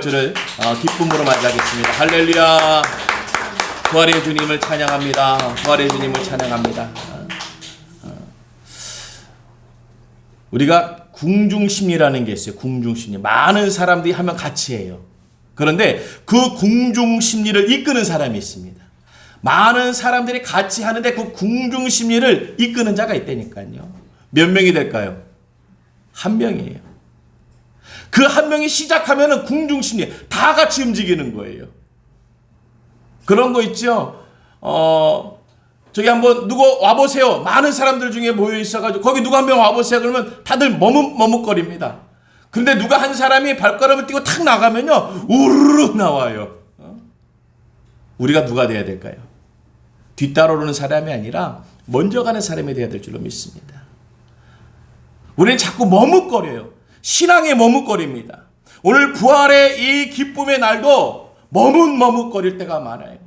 주를 기쁨으로 맞이하겠습니다. 할렐루야. 부활의 주님을 찬양합니다. 부활의 주님을 찬양합니다. 우리가 궁중심리라는 게 있어요. 궁중심리. 많은 사람들이 하면 같이 해요. 그런데 그 궁중심리를 이끄는 사람이 있습니다. 많은 사람들이 같이 하는데 그 궁중심리를 이끄는 자가 있다니까요. 몇 명이 될까요? 한 명이에요. 그 한 명이 시작하면은 궁중심리 다 같이 움직이는 거예요. 그런 거 있죠. 저기 한번 누구 와보세요. 많은 사람들 중에 모여 있어가지고 거기 누구 한 명 와보세요. 그러면 다들 머뭇거립니다. 그런데 누가 한 사람이 발걸음을 띄고 탁 나가면요, 우르르 나와요. 우리가 누가 돼야 될까요? 뒤따라오는 사람이 아니라 먼저 가는 사람이 돼야 될 줄로 믿습니다. 우리는 자꾸 머뭇거려요. 신앙에 머뭇거립니다. 오늘 부활의 이 기쁨의 날도 머뭇거릴 때가 많아요.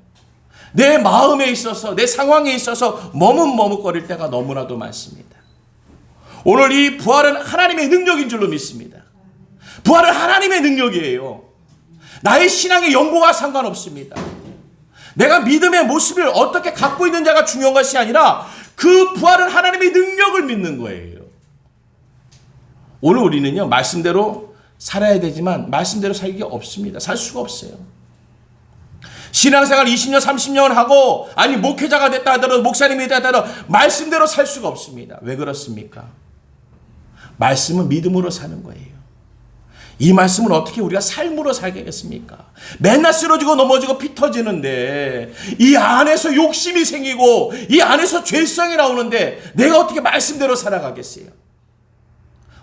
내 마음에 있어서, 내 상황에 있어서 머뭇거릴 때가 너무나도 많습니다. 오늘 이 부활은 하나님의 능력인 줄로 믿습니다. 부활은 하나님의 능력이에요. 나의 신앙의 연보와 상관없습니다. 내가 믿음의 모습을 어떻게 갖고 있는지가 중요한 것이 아니라 그 부활은 하나님의 능력을 믿는 거예요. 오늘 우리는요, 말씀대로 살아야 되지만 말씀대로 살기가 없습니다. 살 수가 없어요. 신앙생활 20년, 30년 하고 아니 목회자가 됐다 하더라도 목사님이 됐다 하더라도 말씀대로 살 수가 없습니다. 왜 그렇습니까? 말씀은 믿음으로 사는 거예요. 이 말씀을 어떻게 우리가 삶으로 살겠습니까? 맨날 쓰러지고 넘어지고 피 터지는데 이 안에서 욕심이 생기고 이 안에서 죄성이 나오는데 내가 어떻게 말씀대로 살아가겠어요?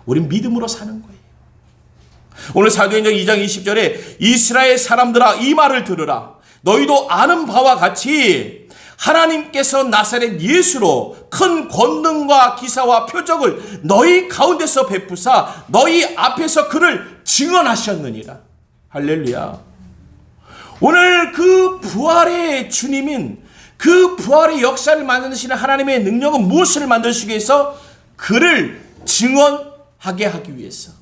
우린 믿음으로 사는 거예요. 오늘 사도행전 2장 20절에 이스라엘 사람들아 이 말을 들으라. 너희도 아는 바와 같이 하나님께서 나사렛 예수로 큰 권능과 기사와 표적을 너희 가운데서 베푸사 너희 앞에서 그를 증언하셨느니라. 할렐루야. 오늘 그 부활의 주님인 그 부활의 역사를 만드시는 하나님의 능력은 무엇을 만드시기 위해서? 그를 증언하게 하기 위해서,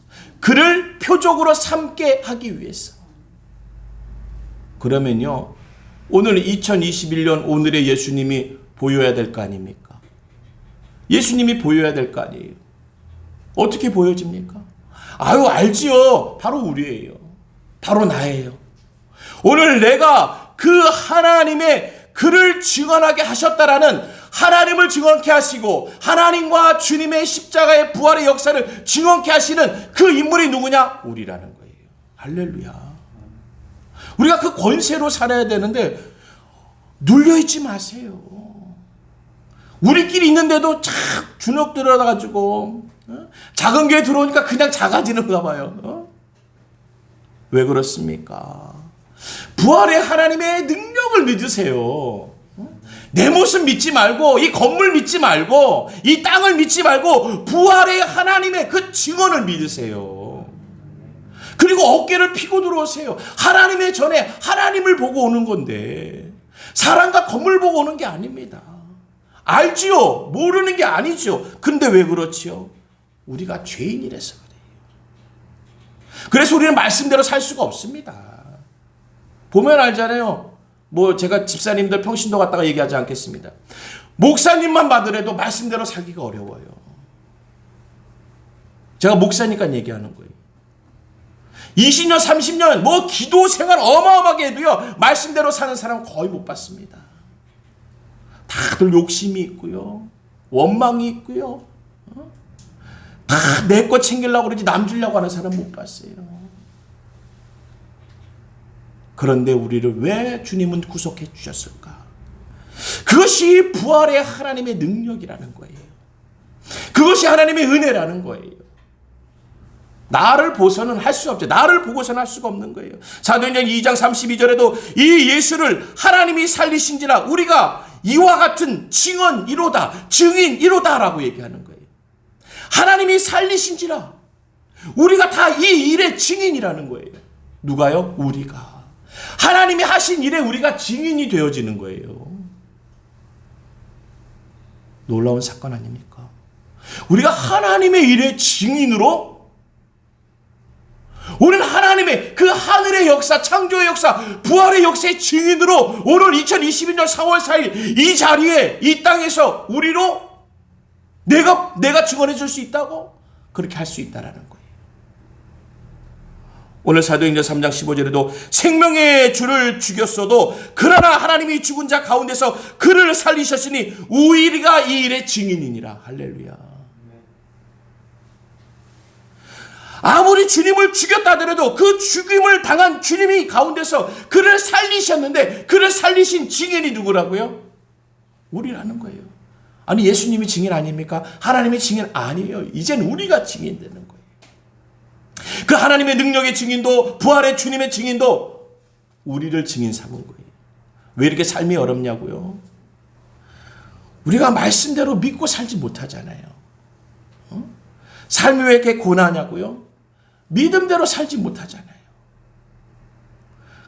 그를 표적으로 삼게 하기 위해서. 그러면요, 오늘 2021년 오늘의 예수님이 보여야 될 거 아닙니까? 예수님이 보여야 될 거 아니에요. 어떻게 보여집니까? 아유, 알지요. 바로 우리예요. 바로 나예요. 오늘 내가 그 하나님의 그를 증언하게 하셨다라는 하나님을 증언케 하시고 하나님과 주님의 십자가의 부활의 역사를 증언케 하시는 그 인물이 누구냐? 우리라는 거예요. 할렐루야. 우리가 그 권세로 살아야 되는데 눌려있지 마세요. 우리끼리 있는데도 착 주눅 들어가지고 작은 교회 들어오니까 그냥 작아지는가 봐요. 왜 그렇습니까? 부활의 하나님의 능력을 믿으세요. 내 모습 믿지 말고 이 건물 믿지 말고 이 땅을 믿지 말고 부활의 하나님의 그 증언을 믿으세요. 그리고 어깨를 피고 들어오세요. 하나님의 전에 하나님을 보고 오는 건데 사람과 건물 보고 오는 게 아닙니다. 알지요. 모르는 게 아니죠. 근데 왜 그렇지요? 우리가 죄인이라서 그래요. 그래서 우리는 말씀대로 살 수가 없습니다. 보면 알잖아요. 뭐 제가 집사님들 평신도 갔다가 얘기하지 않겠습니다. 목사님만 받으래도 말씀대로 살기가 어려워요. 제가 목사니까 얘기하는 거예요. 20년, 30년 뭐 기도 생활 어마어마하게 해도요, 말씀대로 사는 사람은 거의 못 봤습니다. 다들 욕심이 있고요, 원망이 있고요, 다 내 거 챙기려고 그러지 남 주려고 하는 사람 못 봤어요. 그런데 우리를 왜 주님은 구속해 주셨을까? 그것이 부활의 하나님의 능력이라는 거예요. 그것이 하나님의 은혜라는 거예요. 나를 보고서는 할 수 없죠. 나를 보고서는 할 수가 없는 거예요. 사도행전 2장 32절에도 이 예수를 하나님이 살리신지라 우리가 이와 같은 증언이로다, 증인이로다라고 얘기하는 거예요. 하나님이 살리신지라 우리가 다 이 일의 증인이라는 거예요. 누가요? 우리가. 하나님이 하신 일에 우리가 증인이 되어지는 거예요. 놀라운 사건 아닙니까? 우리가 하나님의 일의 증인으로 우리는 하나님의 그 하늘의 역사, 창조의 역사, 부활의 역사의 증인으로 오늘 2022년 4월 4일 이 자리에, 이 땅에서 우리로 내가 증언해 줄 수 있다고? 그렇게 할 수 있다라는 거예요. 오늘 사도행전 3장 15절에도 생명의 주를 죽였어도 그러나 하나님이 죽은 자 가운데서 그를 살리셨으니 우리가 이 일의 증인이니라. 할렐루야. 아무리 주님을 죽였다 하더라도 그 죽임을 당한 주님이 가운데서 그를 살리셨는데 그를 살리신 증인이 누구라고요? 우리라는 거예요. 아니 예수님이 증인 아닙니까? 하나님이 증인 아니에요. 이젠 우리가 증인되는 거예요. 그 하나님의 능력의 증인도 부활의 주님의 증인도 우리를 증인 삼은 거예요. 왜 이렇게 삶이 어렵냐고요? 우리가 말씀대로 믿고 살지 못하잖아요. 삶이 왜 이렇게 고난하냐고요? 믿음대로 살지 못하잖아요.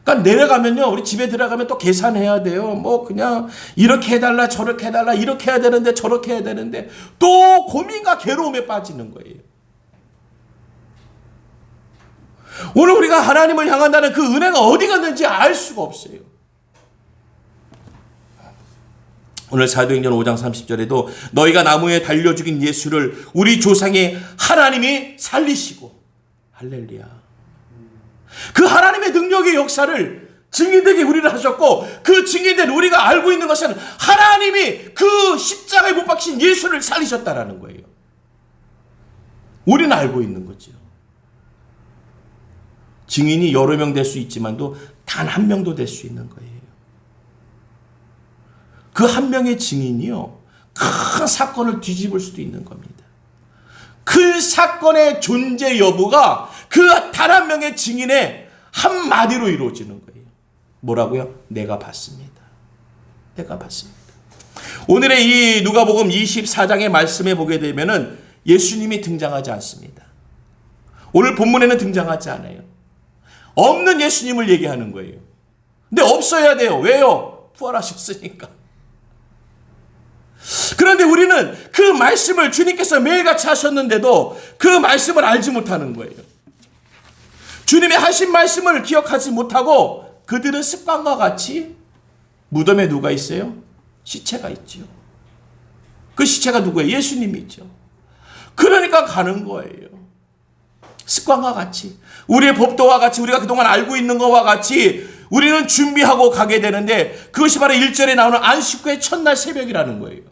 그러니까 내려가면요, 우리 집에 들어가면 또 계산해야 돼요. 뭐 그냥 이렇게 해달라 저렇게 해달라 이렇게 해야 되는데 저렇게 해야 되는데 또 고민과 괴로움에 빠지는 거예요. 오늘 우리가 하나님을 향한다는 그 은혜가 어디 갔는지 알 수가 없어요. 오늘 사도행전 5장 30절에도 너희가 나무에 달려 죽인 예수를 우리 조상의 하나님이 살리시고, 할렐루야. 그 하나님의 능력의 역사를 증인되게 우리를 하셨고, 그 증인된 우리가 알고 있는 것은 하나님이 그 십자가에 못 박힌 예수를 살리셨다라는 거예요. 우리는 알고 있는 거죠. 증인이 여러 명 될 수 있지만도 단 한 명도 될 수 있는 거예요. 그 한 명의 증인이요, 큰 사건을 뒤집을 수도 있는 겁니다. 그 사건의 존재 여부가 그 단 한 명의 증인의 한마디로 이루어지는 거예요. 뭐라고요? 내가 봤습니다. 내가 봤습니다. 오늘의 이 누가복음 24장의 말씀에 보게 되면은 예수님이 등장하지 않습니다. 오늘 본문에는 등장하지 않아요. 없는 예수님을 얘기하는 거예요. 근데 없어야 돼요. 왜요? 부활하셨으니까. 그런데 우리는 그 말씀을 주님께서 매일같이 하셨는데도 그 말씀을 알지 못하는 거예요. 주님의 하신 말씀을 기억하지 못하고 그들은 습관과 같이 무덤에 누가 있어요? 시체가 있죠. 그 시체가 누구예요? 예수님이 있죠. 그러니까 가는 거예요. 습관과 같이, 우리의 법도와 같이, 우리가 그동안 알고 있는 것과 같이 우리는 준비하고 가게 되는데 그것이 바로 1절에 나오는 안식구의 첫날 새벽이라는 거예요.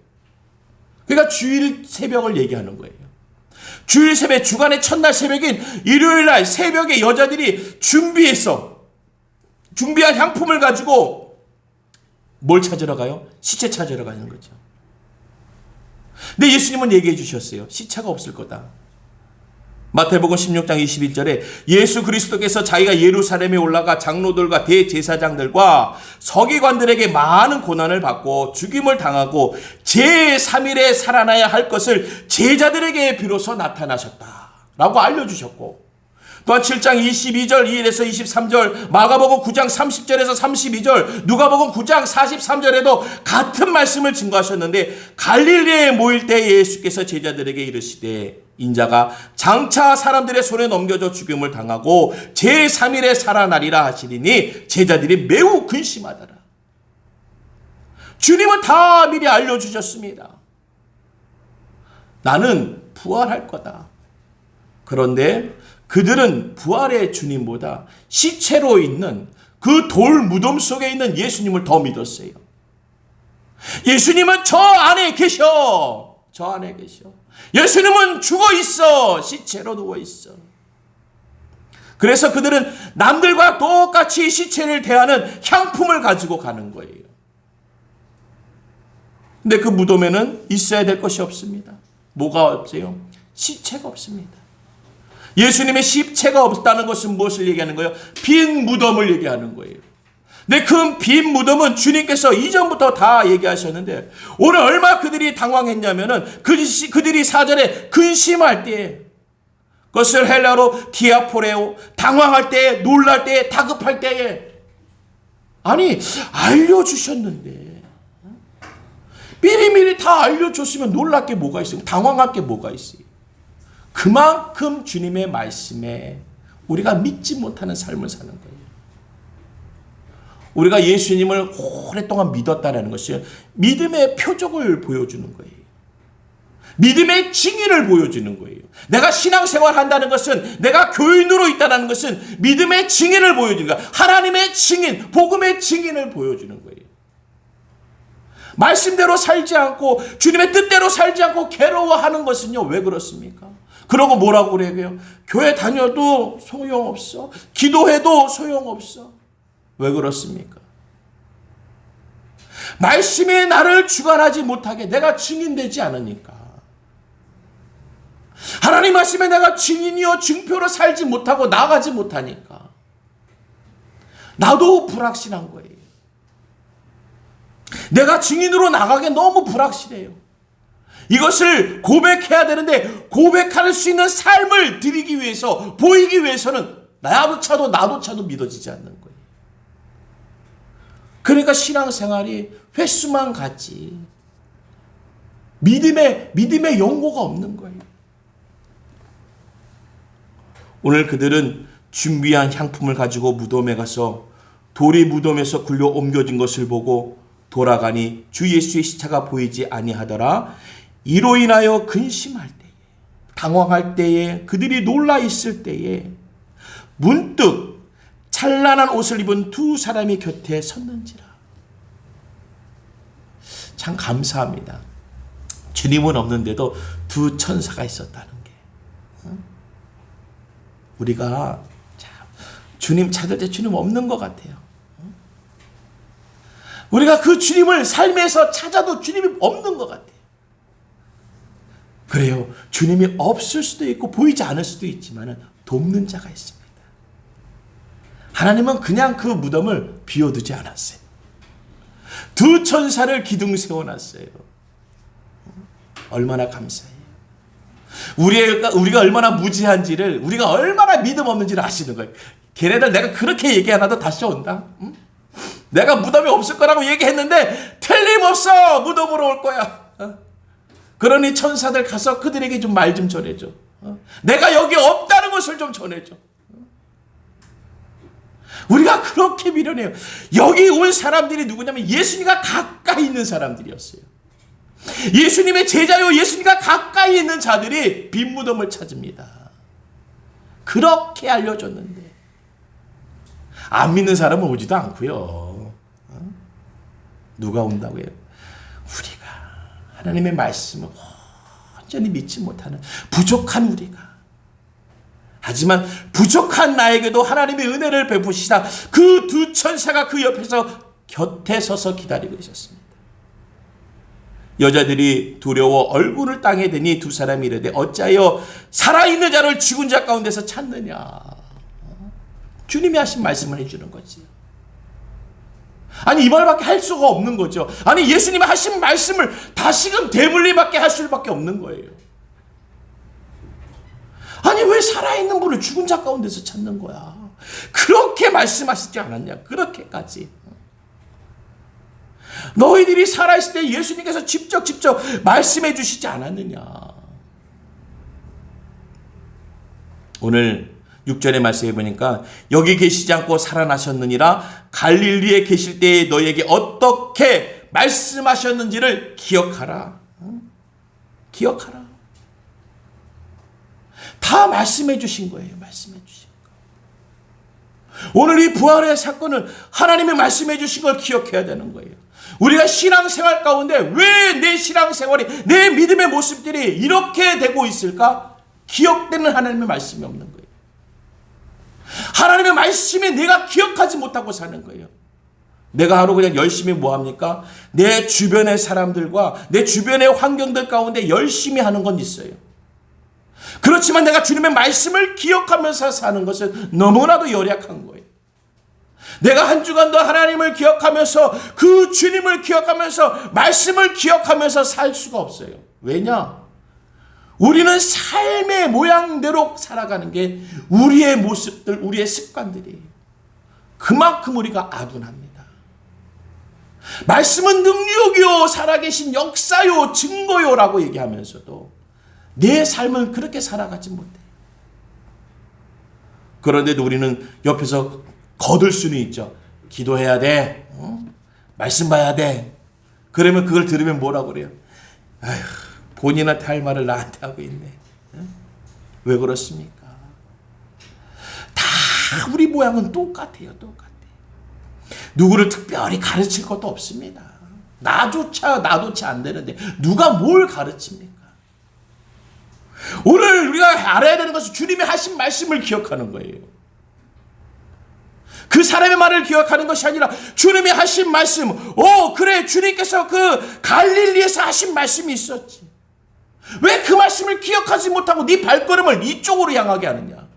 그러니까 주일 새벽을 얘기하는 거예요. 주일 새벽, 주간의 첫날 새벽인 일요일날 새벽에 여자들이 준비한 향품을 가지고 뭘 찾으러 가요? 시체 찾으러 가는 거죠. 근데 예수님은 얘기해 주셨어요. 시체가 없을 거다. 마태복음 16장 21절에 예수 그리스도께서 자기가 예루살렘에 올라가 장로들과 대제사장들과 서기관들에게 많은 고난을 받고 죽임을 당하고 제3일에 살아나야 할 것을 제자들에게 비로소 나타나셨다라고 알려주셨고, 또한 7장 22절 2일에서 23절, 마가복음 9장 30절에서 32절, 누가복음 9장 43절에도 같은 말씀을 증거하셨는데, 갈릴리에 모일 때 예수께서 제자들에게 이르시되 인자가 장차 사람들의 손에 넘겨져 죽임을 당하고 제3일에 살아나리라 하시리니 제자들이 매우 근심하더라. 주님은 다 미리 알려주셨습니다. 나는 부활할 거다. 그런데 그들은 부활의 주님보다 시체로 있는 그 돌 무덤 속에 있는 예수님을 더 믿었어요. 예수님은 저 안에 계셔. 저 안에 계셔. 예수님은 죽어 있어. 시체로 누워 있어. 그래서 그들은 남들과 똑같이 시체를 대하는 향품을 가지고 가는 거예요. 근데 그 무덤에는 있어야 될 것이 없습니다. 뭐가 없어요? 시체가 없습니다. 예수님의 시체가 없다는 것은 무엇을 얘기하는 거예요? 빈 무덤을 얘기하는 거예요. 근데 그 빈 무덤은 주님께서 이전부터 다 얘기하셨는데 오늘 얼마 그들이 당황했냐면은 그들이 4절에 근심할 때, 그것을 헬라어로 디아포레오, 당황할 때, 놀랄 때, 다급할 때에, 아니 알려주셨는데 미리미리 다 알려줬으면 놀랄 게 뭐가 있어요? 당황할 게 뭐가 있어요? 그만큼 주님의 말씀에 우리가 믿지 못하는 삶을 사는 거예요. 우리가 예수님을 오랫동안 믿었다는 것이 믿음의 표적을 보여주는 거예요. 믿음의 증인을 보여주는 거예요. 내가 신앙생활 한다는 것은, 내가 교인으로 있다는 것은 믿음의 증인을 보여주는 거예요. 하나님의 증인, 복음의 증인을 보여주는 거예요. 말씀대로 살지 않고 주님의 뜻대로 살지 않고 괴로워하는 것은요, 왜 그렇습니까? 그러고 뭐라고 그래요? 교회 다녀도 소용없어. 기도해도 소용없어. 왜 그렇습니까? 말씀이 나를 주관하지 못하게 내가 증인되지 않으니까. 하나님 말씀에 내가 증인이요 증표로 살지 못하고 나가지 못하니까 나도 불확실한 거예요. 내가 증인으로 나가기 너무 불확실해요. 이것을 고백해야 되는데 고백할 수 있는 삶을 드리기 위해서, 보이기 위해서는 나도차도 믿어지지 않는 거예요. 그러니까 신앙생활이 횟수만 같지 믿음의 연고가 없는 거예요. 오늘 그들은 준비한 향품을 가지고 무덤에 가서 돌이 무덤에서 굴려 옮겨진 것을 보고 돌아가니 주 예수의 시체가 보이지 아니하더라. 이로 인하여 근심할 때에, 당황할 때에, 그들이 놀라 있을 때에 문득 찬란한 옷을 입은 두 사람이 곁에 섰는지라. 참 감사합니다. 주님은 없는데도 두 천사가 있었다는 게. 우리가 참 주님 찾을 때 주님 없는 것 같아요. 우리가 그 주님을 삶에서 찾아도 주님이 없는 것 같아요. 그래요. 주님이 없을 수도 있고 보이지 않을 수도 있지만 돕는 자가 있습니다. 하나님은 그냥 그 무덤을 비워두지 않았어요. 두 천사를 기둥 세워놨어요. 얼마나 감사해요. 우리가 얼마나 무지한지를, 우리가 얼마나 믿음 없는지를 아시는 거예요. 걔네들 내가 그렇게 얘기 안 하도 다시 온다. 응? 내가 무덤이 없을 거라고 얘기했는데 틀림없어 무덤으로 올 거야. 그러니 천사들 가서 그들에게 좀 말 좀 전해줘. 내가 여기 없다는 것을 좀 전해줘. 우리가 그렇게 미련해요. 여기 온 사람들이 누구냐면 예수님과 가까이 있는 사람들이었어요. 예수님의 제자요, 예수님과 가까이 있는 자들이 빈 무덤을 찾습니다. 그렇게 알려줬는데 안 믿는 사람은 오지도 않고요. 누가 온다고 해요? 우리가 하나님의 말씀을 완전히 믿지 못하는 부족한 우리가. 하지만 부족한 나에게도 하나님의 은혜를 베푸시다. 그 두 천사가 그 옆에서 곁에 서서 기다리고 있었습니다. 여자들이 두려워 얼굴을 땅에 대니 두 사람이 이르되 어찌하여 살아있는 자를 죽은 자 가운데서 찾느냐. 주님이 하신 말씀을 해주는 거지. 아니 이 말밖에 할 수가 없는 거죠. 아니 예수님이 하신 말씀을 다시금 대물리밖에 할 수밖에 없는 거예요. 아니 왜 살아있는 분을 죽은 자 가운데서 찾는 거야. 그렇게 말씀하시지 않았냐. 그렇게까지. 너희들이 살아있을 때 예수님께서 직접 말씀해 주시지 않았느냐. 오늘 6절의 말씀에 보니까 여기 계시지 않고 살아나셨느니라. 갈릴리에 계실 때에 너희에게 어떻게 말씀하셨는지를 기억하라. 기억하라. 다 말씀해 주신 거예요. 말씀해 주신 거. 오늘 이 부활의 사건은 하나님이 말씀해 주신 걸 기억해야 되는 거예요. 우리가 신앙생활 가운데 왜 내 신앙생활이, 내 믿음의 모습들이 이렇게 되고 있을까? 기억되는 하나님의 말씀이 없는 거예요. 하나님의 말씀이 내가 기억하지 못하고 사는 거예요. 내가 하루 그냥 열심히 뭐 합니까? 내 주변의 사람들과 내 주변의 환경들 가운데 열심히 하는 건 있어요. 그렇지만 내가 주님의 말씀을 기억하면서 사는 것은 너무나도 열약한 거예요. 내가 한 주간도 하나님을 기억하면서, 그 주님을 기억하면서, 말씀을 기억하면서 살 수가 없어요. 왜냐? 우리는 삶의 모양대로 살아가는 게 우리의 모습들, 우리의 습관들이에요. 그만큼 우리가 아둔합니다. 말씀은 능력이요, 살아계신 역사요, 증거요라고 얘기하면서도 내 삶은 그렇게 살아가지 못해. 그런데도 우리는 옆에서 거들 수는 있죠. 기도해야 돼. 말씀 봐야 돼. 그러면 그걸 들으면 뭐라고 그래요? 아휴, 본인한테 할 말을 나한테 하고 있네. 왜 그렇습니까? 다 우리 모양은 똑같아요. 똑같아. 누구를 특별히 가르칠 것도 없습니다. 나조차 안 되는데 누가 뭘 가르칩니까? 오늘 우리가 알아야 되는 것은 주님이 하신 말씀을 기억하는 거예요. 그 사람의 말을 기억하는 것이 아니라 주님이 하신 말씀. 그래, 주님께서 그 갈릴리에서 하신 말씀이 있었지. 왜 그 말씀을 기억하지 못하고 네 발걸음을 이쪽으로 향하게 하느냐?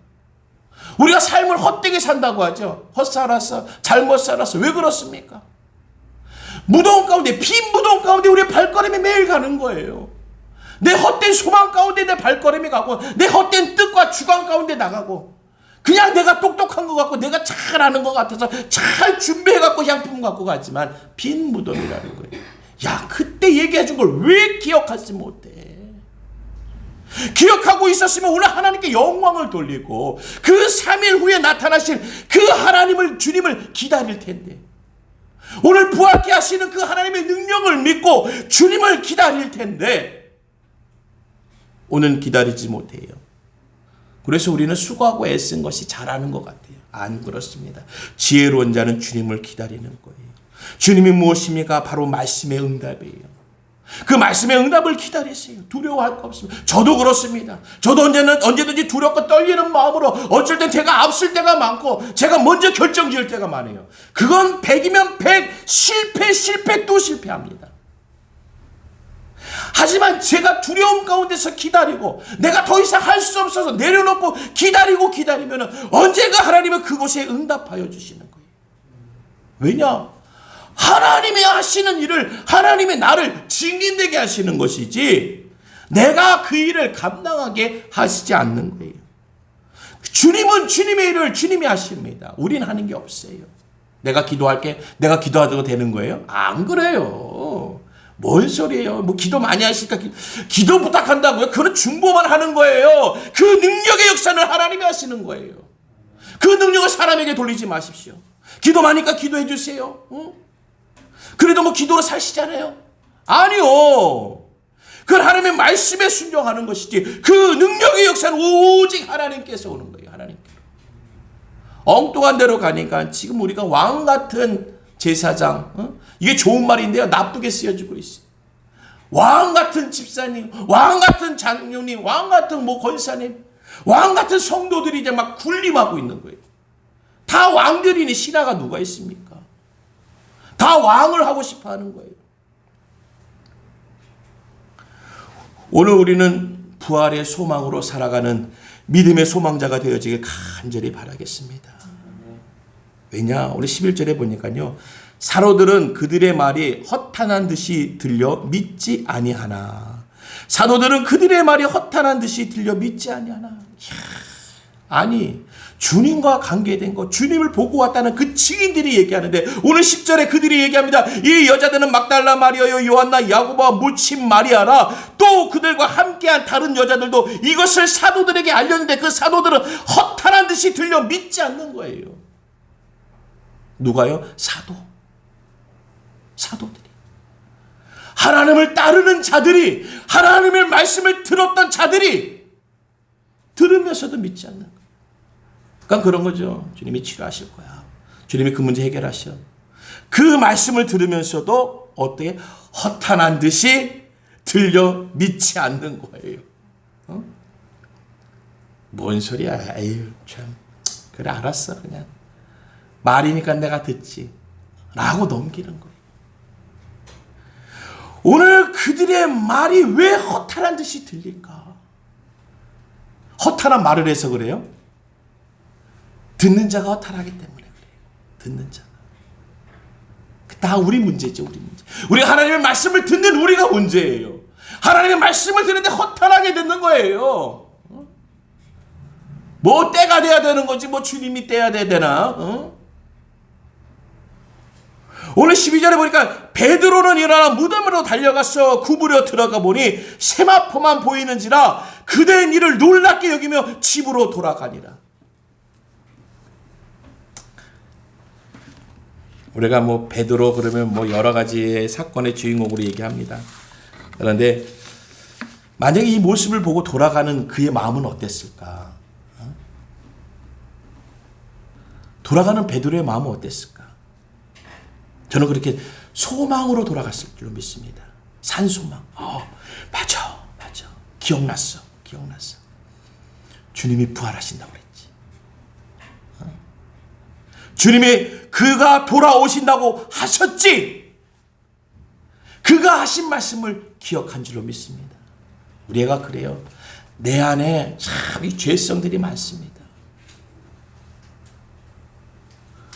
우리가 삶을 헛되게 산다고 하죠. 헛살았어, 잘못 살았어. 왜 그렇습니까? 무더운 가운데, 빈 무더운 가운데 우리의 발걸음이 매일 가는 거예요. 내 헛된 소망 가운데 내 발걸음이 가고, 내 헛된 뜻과 주관 가운데 나가고, 그냥 내가 똑똑한 것 같고 내가 잘하는 것 같아서 잘 준비해갖고 향품 갖고 가지만 빈 무덤이라는 거예요. 야, 그때 얘기해준 걸 왜 기억하지 못해? 기억하고 있었으면 오늘 하나님께 영광을 돌리고 그 3일 후에 나타나실 그 하나님을, 주님을 기다릴 텐데, 오늘 부활케 하시는 그 하나님의 능력을 믿고 주님을 기다릴 텐데 오늘 기다리지 못해요. 그래서 우리는 수고하고 애쓴 것이 잘하는 것 같아요. 안 그렇습니다. 지혜로운 자는 주님을 기다리는 거예요. 주님이 무엇입니까? 바로 말씀의 응답이에요. 그 말씀의 응답을 기다리세요. 두려워할 거 없습니다. 저도 그렇습니다. 저도 언제든지 두렵고 떨리는 마음으로 어쩔 땐 제가 앞설 때가 많고 제가 먼저 결정 지을 때가 많아요. 그건 100이면 100, 실패 또 실패합니다. 하지만 제가 두려움 가운데서 기다리고 내가 더 이상 할 수 없어서 내려놓고 기다리면 언젠가 하나님은 그곳에 응답하여 주시는 거예요. 왜냐? 하나님이 하시는 일을, 하나님이 나를 증인되게 하시는 것이지 내가 그 일을 감당하게 하시지 않는 거예요. 주님은 주님의 일을 주님이 하십니다. 우리는 하는 게 없어요. 내가 기도할게, 내가 기도하도 되는 거예요? 안 그래요. 뭔 소리예요? 뭐 기도 많이 하시니까 기도 부탁한다고요? 그건 중보만 하는 거예요. 그 능력의 역사는 하나님이 하시는 거예요. 그 능력을 사람에게 돌리지 마십시오. 기도 많으니까 기도해 주세요. 그래도 뭐 기도로 사시잖아요. 아니요. 그건 하나님의 말씀에 순종하는 것이지 그 능력의 역사는 오직 하나님께서 오는 거예요. 하나님께서. 엉뚱한 데로 가니까 지금 우리가 왕 같은 제사장, 이게 좋은 말인데요, 나쁘게 쓰여지고 있어요. 왕 같은 집사님, 왕 같은 장로님, 왕 같은 뭐 권사님, 왕 같은 성도들이 이제 막 군림하고 있는 거예요. 다 왕들이니 신하가 누가 있습니까? 다 왕을 하고 싶어 하는 거예요. 오늘 우리는 부활의 소망으로 살아가는 믿음의 소망자가 되어지길 간절히 바라겠습니다. 왜냐? 오늘 11절에 보니까요, 사도들은 그들의 말이 허탄한 듯이 들려 믿지 아니하나. 사도들은 그들의 말이 허탄한 듯이 들려 믿지 아니하나. 아니, 주님과 관계된 것, 주님을 보고 왔다는 그 증인들이 얘기하는데 오늘 10절에 그들이 얘기합니다. 이 여자들은 막달라 마리아요, 요한나, 야고보와 모친 마리아라. 또 그들과 함께한 다른 여자들도 이것을 사도들에게 알렸는데 그 사도들은 허탄한 듯이 들려 믿지 않는 거예요. 누가요? 사도들이. 하나님을 따르는 자들이, 하나님의 말씀을 들었던 자들이 들으면서도 믿지 않는 거예요. 그러니까 그런 거죠. 주님이 치료하실 거야. 주님이 그 문제 해결하셔. 그 말씀을 들으면서도 어떻게 허탄한 듯이 들려 믿지 않는 거예요. 뭔 소리야. 에휴, 참. 그래, 알았어. 그냥 말이니까 내가 듣지 라고 넘기는 거예요. 오늘 그들의 말이 왜 허탄한 듯이 들릴까? 허탄한 말을 해서 그래요? 듣는 자가 허탄하기 때문에 그래요. 듣는 자가. 다 우리 문제죠. 우리 문제. 우리가 하나님의 말씀을 듣는 우리가 문제예요. 하나님의 말씀을 듣는데 허탄하게 듣는 거예요. 뭐 때가 돼야 되는 거지 뭐 주님이 때야 되나? 오늘 12절에 보니까 베드로는 일어나 무덤으로 달려가서 구부려 들어가 보니 세마포만 보이는지라 그대의 일을 놀랍게 여기며 집으로 돌아가니라. 우리가 뭐 베드로 그러면 뭐 여러 가지의 사건의 주인공으로 얘기합니다. 그런데 만약에 이 모습을 보고 돌아가는 그의 마음은 어땠을까? 돌아가는 베드로의 마음은 어땠을까? 저는 그렇게 소망으로 돌아갔을 줄 믿습니다. 산소망. 맞아. 기억났어. 주님이 부활하신다고 그랬지. 주님이 그가 돌아오신다고 하셨지. 그가 하신 말씀을 기억한 줄로 믿습니다. 우리 애가 그래요. 내 안에 참 이 죄성들이 많습니다.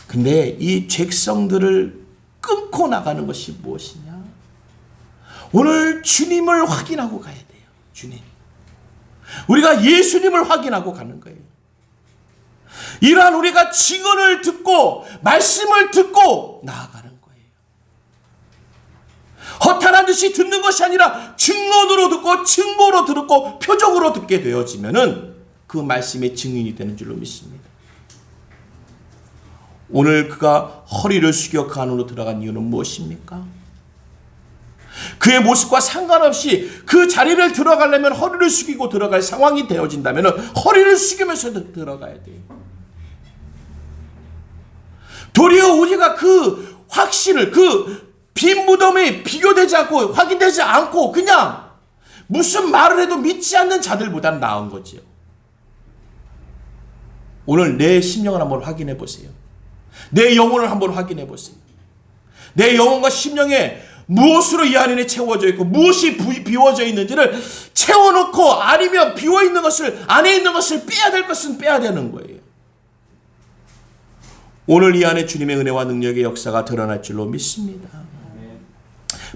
근데 이 죄성들을 끊고 나가는 것이 무엇이냐? 오늘 주님을 확인하고 가야 돼요. 주님. 우리가 예수님을 확인하고 가는 거예요. 이러한 우리가 증언을 듣고 말씀을 듣고 나아가는 거예요. 허탄한 듯이 듣는 것이 아니라 증언으로 듣고 증거로 듣고 표적으로 듣게 되어지면은 그 말씀의 증인이 되는 줄로 믿습니다. 오늘 그가 허리를 숙여 그 안으로 들어간 이유는 무엇입니까? 그의 모습과 상관없이 그 자리를 들어가려면 허리를 숙이고 들어갈 상황이 되어진다면 허리를 숙이면서 들어가야 돼요. 도리어 우리가 그 확신을, 그 빈 무덤이 비교되지 않고 확인되지 않고 그냥 무슨 말을 해도 믿지 않는 자들보다는 나은 거지요. 오늘 내 심령을 한번 확인해 보세요. 내 영혼을 한번 확인해 보세요. 내 영혼과 심령에 무엇으로 이 안에 채워져 있고 무엇이 비워져 있는지를 채워놓고 아니면 비워있는 것을, 안에 있는 것을 빼야 될 것은 빼야 되는 거예요. 오늘 이 안에 주님의 은혜와 능력의 역사가 드러날 줄로 믿습니다.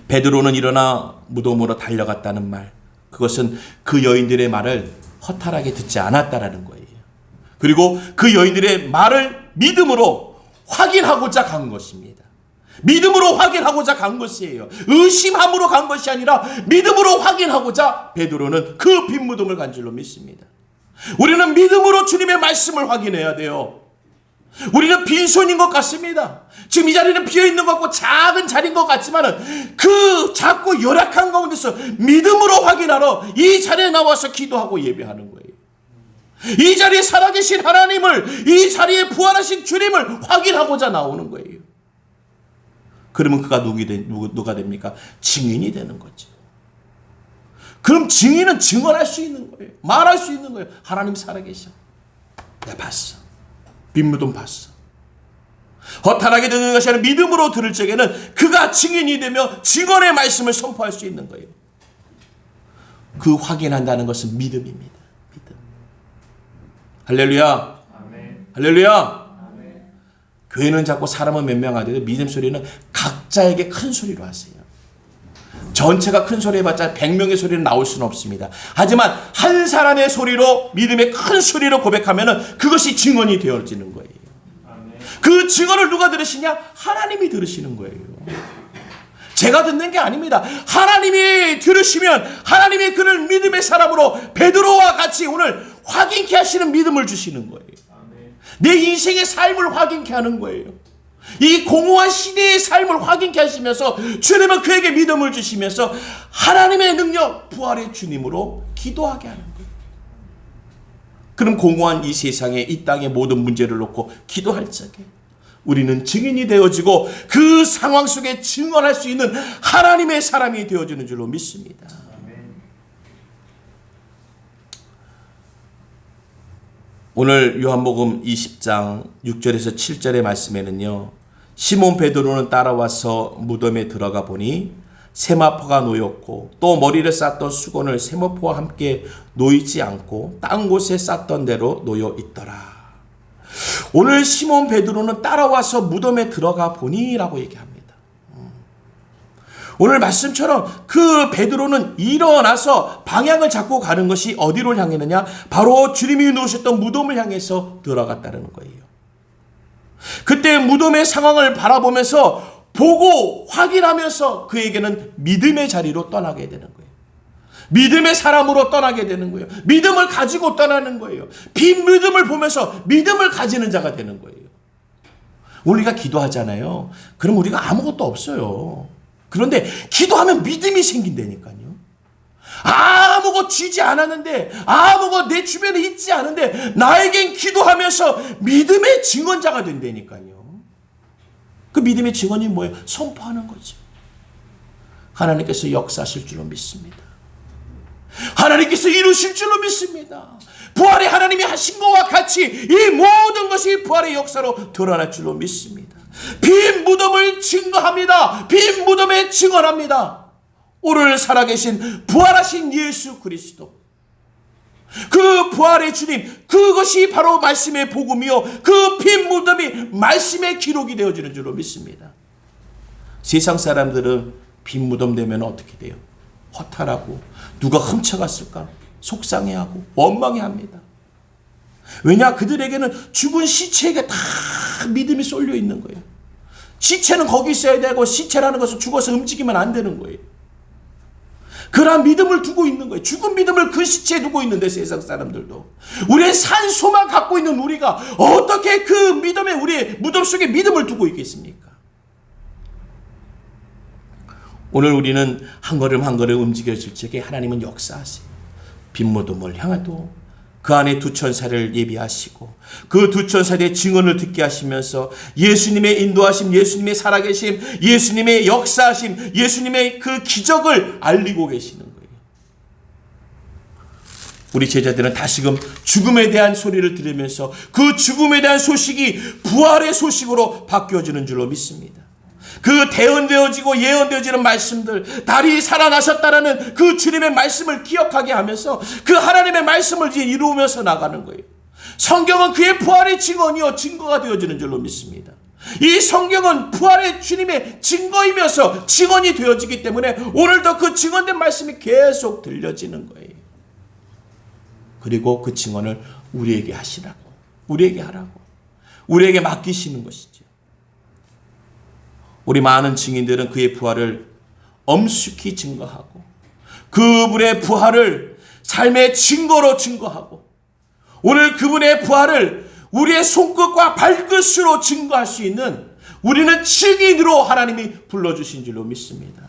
베드로는 일어나 무덤으로 달려갔다는 말, 그것은 그 여인들의 말을 허탈하게 듣지 않았다라는 거예요. 그리고 그 여인들의 말을 믿음으로 확인하고자 간 것입니다. 믿음으로 확인하고자 간 것이에요. 의심함으로 간 것이 아니라 믿음으로 확인하고자 베드로는 그 빈 무덤을 간 줄로 믿습니다. 우리는 믿음으로 주님의 말씀을 확인해야 돼요. 우리는 빈손인 것 같습니다. 지금 이 자리는 비어있는 것 같고 작은 자리인 것 같지만 그 작고 열악한 가운데서 믿음으로 확인하러 이 자리에 나와서 기도하고 예배하는 거예요. 이 자리에 살아계신 하나님을, 이 자리에 부활하신 주님을 확인하고자 나오는 거예요. 그러면 그가 누가 됩니까? 증인이 되는 거죠. 그럼 증인은 증언할 수 있는 거예요. 말할 수 있는 거예요. 하나님 살아계셔. 내가 봤어. 빈무덤 봤어. 허탄하게 듣는 것이 아니라 믿음으로 들을 적에는 그가 증인이 되며 증언의 말씀을 선포할 수 있는 거예요. 그 확인한다는 것은 믿음입니다. 믿음. 할렐루야. 아멘. 할렐루야. 아멘. 교회는 자꾸 사람은 몇 명 하더라도 믿음 소리는 각자에게 큰 소리로 하세요. 전체가 큰 소리 해봤자 100명의 소리는 나올 수는 없습니다. 하지만 한 사람의 소리로, 믿음의 큰 소리로 고백하면 그것이 증언이 되어지는 거예요. 아멘. 그 증언을 누가 들으시냐? 하나님이 들으시는 거예요. 제가 듣는 게 아닙니다. 하나님이 들으시면 하나님이 그를 믿음의 사람으로 베드로와 같이 오늘 확인케 하시는 믿음을 주시는 거예요. 아멘. 내 인생의 삶을 확인케 하는 거예요. 이 공허한 시대의 삶을 확인케 하시면서 주님은 그에게 믿음을 주시면서 하나님의 능력, 부활의 주님으로 기도하게 하는 거예요. 그럼 공허한 이 세상에, 이 땅의 모든 문제를 놓고 기도할 적에 우리는 증인이 되어지고 그 상황 속에 증언할 수 있는 하나님의 사람이 되어지는 줄로 믿습니다. 오늘 요한복음 20장 6절에서 7절의 말씀에는요, 시몬 베드로는 따라와서 무덤에 들어가 보니 세마포가 놓였고 또 머리를 쌌던 수건을 세마포와 함께 놓이지 않고 딴 곳에 쌌던 대로 놓여 있더라. 오늘 시몬 베드로는 따라와서 무덤에 들어가 보니 라고 얘기합니다. 오늘 말씀처럼 그 베드로는 일어나서 방향을 잡고 가는 것이 어디로 향했느냐? 바로 주님이 놓으셨던 무덤을 향해서 들어갔다는 거예요. 그때 무덤의 상황을 바라보면서 보고 확인하면서 그에게는 믿음의 자리로 떠나게 되는 거예요. 믿음의 사람으로 떠나게 되는 거예요. 믿음을 가지고 떠나는 거예요. 빈 믿음을 보면서 믿음을 가지는 자가 되는 거예요. 우리가 기도하잖아요. 그럼 우리가 아무것도 없어요. 그런데 기도하면 믿음이 생긴다니까요. 아무것 쥐지 않았는데, 아무것 내 주변에 있지 않은데 나에겐 기도하면서 믿음의 증언자가 된다니까요. 그 믿음의 증언이 뭐예요? 선포하는 거죠. 하나님께서 역사하실 줄로 믿습니다. 하나님께서 이루실 줄로 믿습니다. 부활의 하나님이 하신 것과 같이 이 모든 것이 부활의 역사로 드러날 줄로 믿습니다. 빈 무덤을 증거합니다. 빈 무덤에 증언합니다. 오늘 살아계신 부활하신 예수 그리스도, 그 부활의 주님, 그것이 바로 말씀의 복음이요 그 빈 무덤이 말씀의 기록이 되어지는 줄로 믿습니다. 세상 사람들은 빈 무덤 되면 어떻게 돼요? 허탈하고 누가 훔쳐갔을까 속상해하고 원망해합니다. 왜냐? 그들에게는 죽은 시체에게 다 믿음이 쏠려 있는 거예요. 시체는 거기 있어야 되고 시체라는 것은 죽어서 움직이면 안 되는 거예요. 그러한 믿음을 두고 있는 거예요. 죽은 믿음을 그 시체에 두고 있는데 세상 사람들도 우리의 산소만 갖고 있는 우리가 어떻게 그 믿음에 우리의 무덤 속에 믿음을 두고 있겠습니까? 오늘 우리는 한 걸음 한 걸음 움직여질 적에 하나님은 역사하세요. 빈 무덤을 향하도 그 안에 두 천사를 예비하시고 그 두 천사의 증언을 듣게 하시면서 예수님의 인도하심, 예수님의 살아계심, 예수님의 역사하심, 예수님의 그 기적을 알리고 계시는 거예요. 우리 제자들은 다시금 죽음에 대한 소리를 들으면서 그 죽음에 대한 소식이 부활의 소식으로 바뀌어지는 줄로 믿습니다. 그 대언되어지고 예언되어지는 말씀들, 달이 살아나셨다라는 그 주님의 말씀을 기억하게 하면서 그 하나님의 말씀을 이제 이루면서 나가는 거예요. 성경은 그의 부활의 증언이요 증거가 되어지는 줄로 믿습니다. 이 성경은 부활의 주님의 증거이면서 증언이 되어지기 때문에 오늘도 그 증언된 말씀이 계속 들려지는 거예요. 그리고 그 증언을 우리에게 하시라고, 우리에게 하라고, 우리에게 맡기시는 것이죠. 우리 많은 증인들은 그의 부활을 엄숙히 증거하고 그분의 부활을 삶의 증거로 증거하고 오늘 그분의 부활을 우리의 손끝과 발끝으로 증거할 수 있는 우리는 증인으로 하나님이 불러주신 줄로 믿습니다.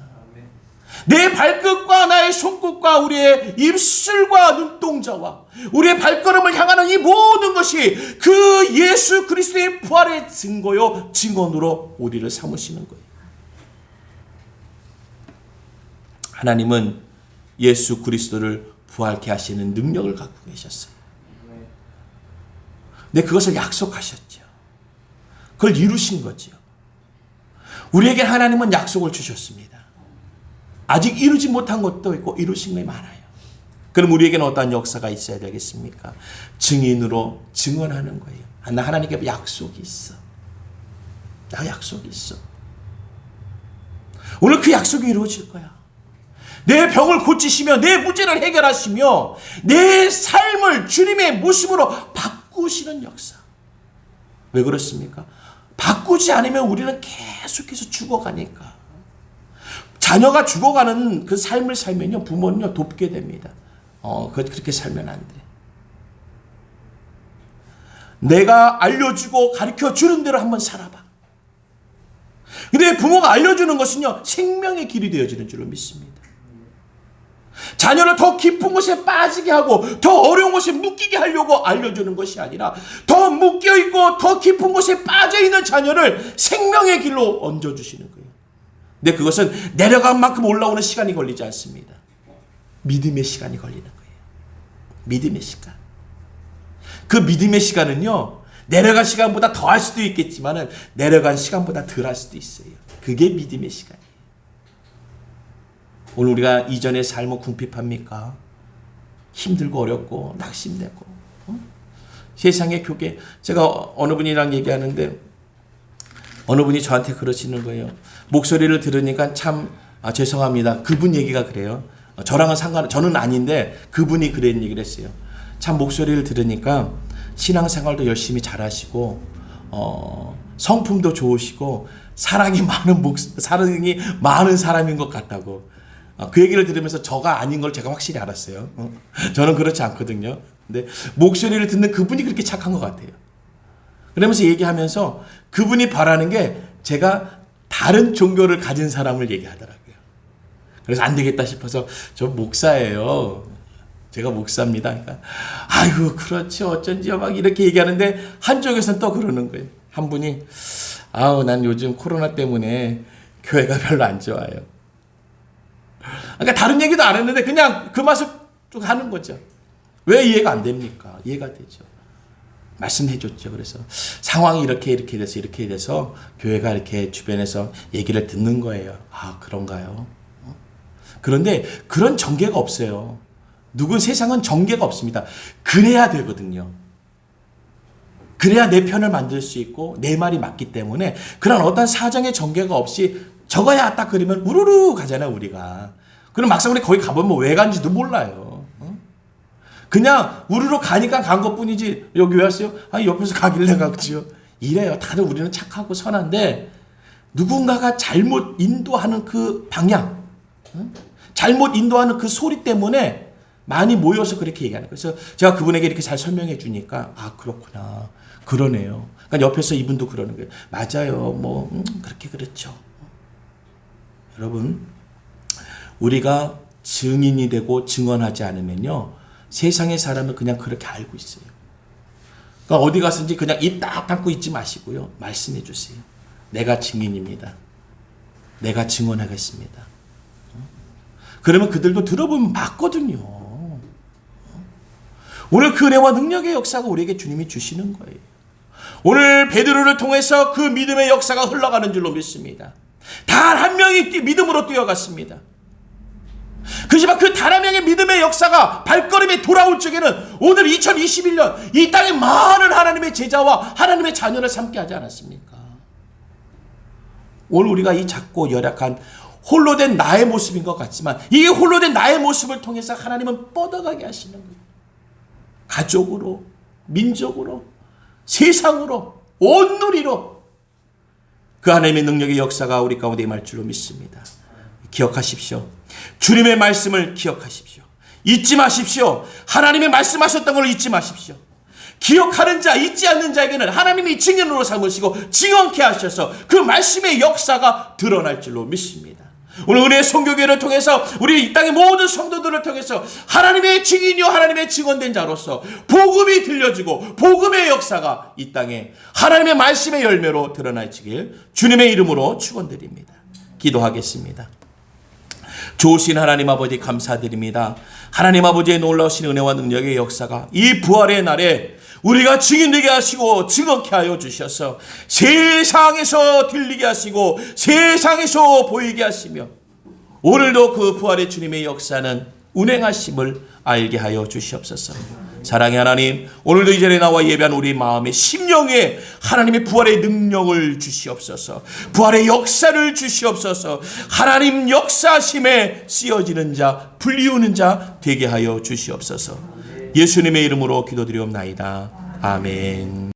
내 발끝과 나의 손끝과 우리의 입술과 눈동자와 우리의 발걸음을 향하는 이 모든 것이 그 예수 그리스도의 부활의 증거요 증언으로 우리를 삼으시는 거예요. 하나님은 예수 그리스도를 부활케 하시는 능력을 갖고 계셨어요. 근데 그것을 약속하셨죠. 그걸 이루신 거죠. 우리에게 하나님은 약속을 주셨습니다. 아직 이루지 못한 것도 있고 이루신 것이 많아요. 그럼 우리에게는 어떠한 역사가 있어야 되겠습니까? 증인으로 증언하는 거예요. 나 하나님께 약속이 있어. 나 약속이 있어. 오늘 그 약속이 이루어질 거야. 내 병을 고치시며 내 문제를 해결하시며 내 삶을 주님의 모습으로 바꾸시는 역사. 왜 그렇습니까? 바꾸지 않으면 우리는 계속해서 죽어가니까. 자녀가 죽어가는 그 삶을 살면요, 부모는요, 돕게 됩니다. 그렇게 살면 안 돼. 내가 알려주고 가르쳐 주는 대로 한번 살아봐. 근데 부모가 알려주는 것은요, 생명의 길이 되어지는 줄로 믿습니다. 자녀를 더 깊은 곳에 빠지게 하고 더 어려운 곳에 묶이게 하려고 알려주는 것이 아니라 더 묶여있고 더 깊은 곳에 빠져있는 자녀를 생명의 길로 얹어주시는 거예요. 근데 그것은 내려간 만큼 올라오는 시간이 걸리지 않습니다. 믿음의 시간이 걸리는 거예요. 믿음의 시간. 그 믿음의 시간은요, 내려간 시간보다 더 할 수도 있겠지만 내려간 시간보다 덜 할 수도 있어요. 그게 믿음의 시간이에요. 오늘 우리가 이전의 삶은 궁핍합니까? 힘들고 어렵고 낙심되고 세상의 교계. 제가 어느 분이랑 얘기하는데 어느 분이 저한테 그러시는 거예요. 목소리를 들으니까 참 죄송합니다. 그분 얘기가 그래요. 저랑은 저는 아닌데 그분이 그런 얘기를 했어요. 참 목소리를 들으니까 신앙생활도 열심히 잘하시고 성품도 좋으시고 사랑이 많은 사람인 것 같다고. 그 얘기를 들으면서 저가 아닌 걸 제가 확실히 알았어요. 저는 그렇지 않거든요. 근데 목소리를 듣는 그분이 그렇게 착한 것 같아요. 그러면서 얘기하면서 그분이 바라는 게 제가 다른 종교를 가진 사람을 얘기하더라고요. 그래서 안 되겠다 싶어서 저 목사예요. 제가 목사입니다. 그러니까 아이고 그렇죠. 어쩐지요. 막 이렇게 얘기하는데 한쪽에서는 또 그러는 거예요. 한 분이 아우 난 요즘 코로나 때문에 교회가 별로 안 좋아요. 그러니까 다른 얘기도 안 했는데 그냥 그 맛을 쭉 하는 거죠. 왜 이해가 안 됩니까? 이해가 되죠. 말씀해 줬죠. 그래서 상황이 이렇게 돼서 교회가 이렇게 주변에서 얘기를 듣는 거예요. 아 그런가요? 그런데 그런 전개가 없어요. 세상은 전개가 없습니다. 그래야 되거든요. 그래야 내 편을 만들 수 있고 내 말이 맞기 때문에 그런 어떤 사정의 전개가 없이 적어야 딱 그러면 우르르 가잖아요 우리가. 그럼 막상 우리 거기 가보면 왜 간지도 몰라요. 그냥 우르르 가니까 간 것뿐이지 여기 왜 왔어요? 아니 옆에서 가길래 갔지요. 이래요. 다들 우리는 착하고 선한데 누군가가 잘못 인도하는 그 방향, 잘못 인도하는 그 소리 때문에 많이 모여서 그렇게 얘기하는 거예요. 그래서 제가 그분에게 이렇게 잘 설명해 주니까 아 그렇구나. 그러네요. 그러니까 옆에서 이분도 그러는 거예요. 맞아요. 뭐 그렇게 그렇죠. 여러분 우리가 증인이 되고 증언하지 않으면요. 세상의 사람은 그냥 그렇게 알고 있어요. 그러니까 어디 가서든지 그냥 입 딱 닫고 있지 마시고요. 말씀해 주세요. 내가 증인입니다. 내가 증언하겠습니다. 그러면 그들도 들어보면 맞거든요. 오늘 그 은혜와 능력의 역사가 우리에게 주님이 주시는 거예요. 오늘 베드로를 통해서 그 믿음의 역사가 흘러가는 줄로 믿습니다. 단 한 명이 믿음으로 뛰어갔습니다. 그렇지만 그 단 한 명의 믿음의 역사가 발걸음에 돌아올 적에는 오늘 2021년 이 땅에 많은 하나님의 제자와 하나님의 자녀를 삼게 하지 않았습니까? 오늘 우리가 이 작고 열악한 홀로 된 나의 모습인 것 같지만 이 홀로 된 나의 모습을 통해서 하나님은 뻗어가게 하시는 거예요. 가족으로, 민족으로, 세상으로, 온 누리로 그 하나님의 능력의 역사가 우리 가운데 임할 줄로 믿습니다. 기억하십시오. 주님의 말씀을 기억하십시오. 잊지 마십시오. 하나님의 말씀하셨던 걸 잊지 마십시오. 기억하는 자, 잊지 않는 자에게는 하나님이 증인으로 삼으시고 증언케 하셔서 그 말씀의 역사가 드러날 줄로 믿습니다. 오늘 은혜의 선교교회를 통해서 우리 이 땅의 모든 성도들을 통해서 하나님의 증인이요 하나님의 증언된 자로서 복음이 들려지고 복음의 역사가 이 땅에 하나님의 말씀의 열매로 드러나지길 주님의 이름으로 축원드립니다. 기도하겠습니다. 좋으신 하나님 아버지 감사드립니다. 하나님 아버지의 놀라우신 은혜와 능력의 역사가 이 부활의 날에 우리가 증인되게 하시고 증언케 하여 주셔서 세상에서 들리게 하시고 세상에서 보이게 하시며 오늘도 그 부활의 주님의 역사는 운행하심을 알게 하여 주시옵소서. 사랑의 하나님, 오늘도 이 자리에 나와 예배한 우리 마음의 심령에 하나님의 부활의 능력을 주시옵소서. 부활의 역사를 주시옵소서. 하나님 역사심에 쓰여지는 자, 불리우는 자 되게 하여 주시옵소서. 예수님의 이름으로 기도드리옵나이다. 아멘.